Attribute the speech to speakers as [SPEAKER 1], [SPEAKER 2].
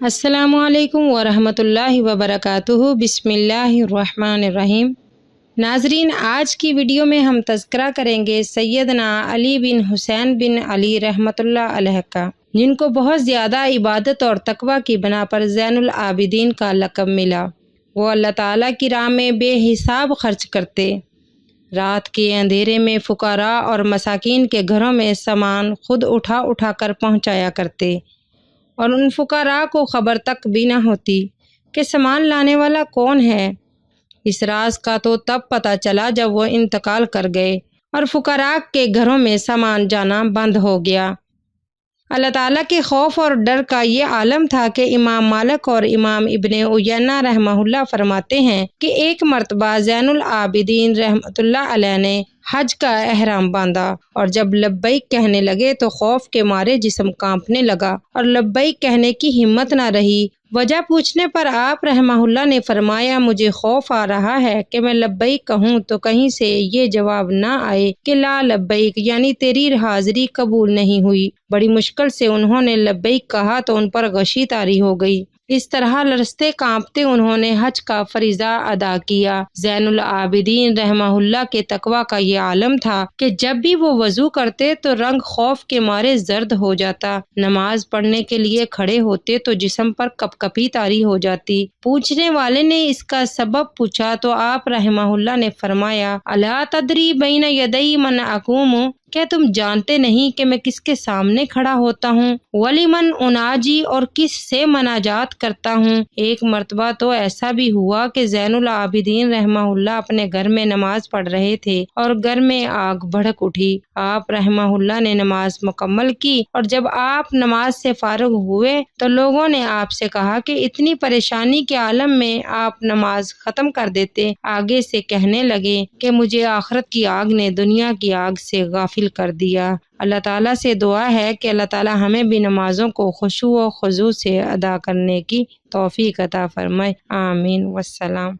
[SPEAKER 1] السلام علیکم ورحمۃ اللہ وبرکاتہ۔ بسم اللہ الرحمن الرحیم۔ ناظرین، آج کی ویڈیو میں ہم تذکرہ کریں گے سیدنا علی بن حسین بن علی رحمۃ اللہ علیہ کا، جن کو بہت زیادہ عبادت اور تقوی کی بنا پر زین العابدین کا لقب ملا۔ وہ اللہ تعالیٰ کی راہ میں بے حساب خرچ کرتے، رات کے اندھیرے میں فقراء اور مساکین کے گھروں میں سامان خود اٹھا اٹھا کر پہنچایا کرتے، اور ان فقراء کو خبر تک بھی نہ ہوتی کہ سامان لانے والا کون ہے۔ اس راز کا تو تب پتہ چلا جب وہ انتقال کر گئے اور فقراء کے گھروں میں سامان جانا بند ہو گیا۔ اللہ تعالیٰ کے خوف اور ڈر کا یہ عالم تھا کہ امام مالک اور امام ابن عیینہ رحمہ اللہ فرماتے ہیں کہ ایک مرتبہ زین العابدین رحمۃ اللہ علیہ نے حج کا احرام باندھا، اور جب لبیک کہنے لگے تو خوف کے مارے جسم کانپنے لگا اور لبیک کہنے کی ہمت نہ رہی۔ وجہ پوچھنے پر آپ رحمہ اللہ نے فرمایا، مجھے خوف آ رہا ہے کہ میں لبیک کہوں تو کہیں سے یہ جواب نہ آئے کہ لا لبیک، یعنی تیری حاضری قبول نہیں ہوئی۔ بڑی مشکل سے انہوں نے لبیک کہا تو ان پر غشی طاری ہو گئی۔ اس طرح لرزتے کانپتے انہوں نے حج کا فریضہ ادا کیا۔ زین العابدین رحمہ اللہ کے تقوی کا یہ عالم تھا کہ جب بھی وہ وضو کرتے تو رنگ خوف کے مارے زرد ہو جاتا، نماز پڑھنے کے لیے کھڑے ہوتے تو جسم پر کپکپی طاری ہو جاتی۔ پوچھنے والے نے اس کا سبب پوچھا تو آپ رحمہ اللہ نے فرمایا، الا تدری بین یدی من اقوم، کیا تم جانتے نہیں کہ میں کس کے سامنے کھڑا ہوتا ہوں؟ ولیمن اناجی، اور کس سے مناجات کرتا ہوں؟ ایک مرتبہ تو ایسا بھی ہوا کہ زین العابدین رحمہ اللہ اپنے گھر میں نماز پڑھ رہے تھے اور گھر میں آگ بھڑک اٹھی۔ آپ رحمہ اللہ نے نماز مکمل کی، اور جب آپ نماز سے فارغ ہوئے تو لوگوں نے آپ سے کہا کہ اتنی پریشانی کے عالم میں آپ نماز ختم کر دیتے۔ آگے سے کہنے لگے کہ مجھے آخرت کی آگ نے دنیا کی آگ سے غافل کر دیا۔ اللہ تعالیٰ سے دعا ہے کہ اللہ تعالیٰ ہمیں بھی نمازوں کو خشوع و خضوع سے ادا کرنے کی توفیق عطا فرمائے۔ آمین۔ والسلام۔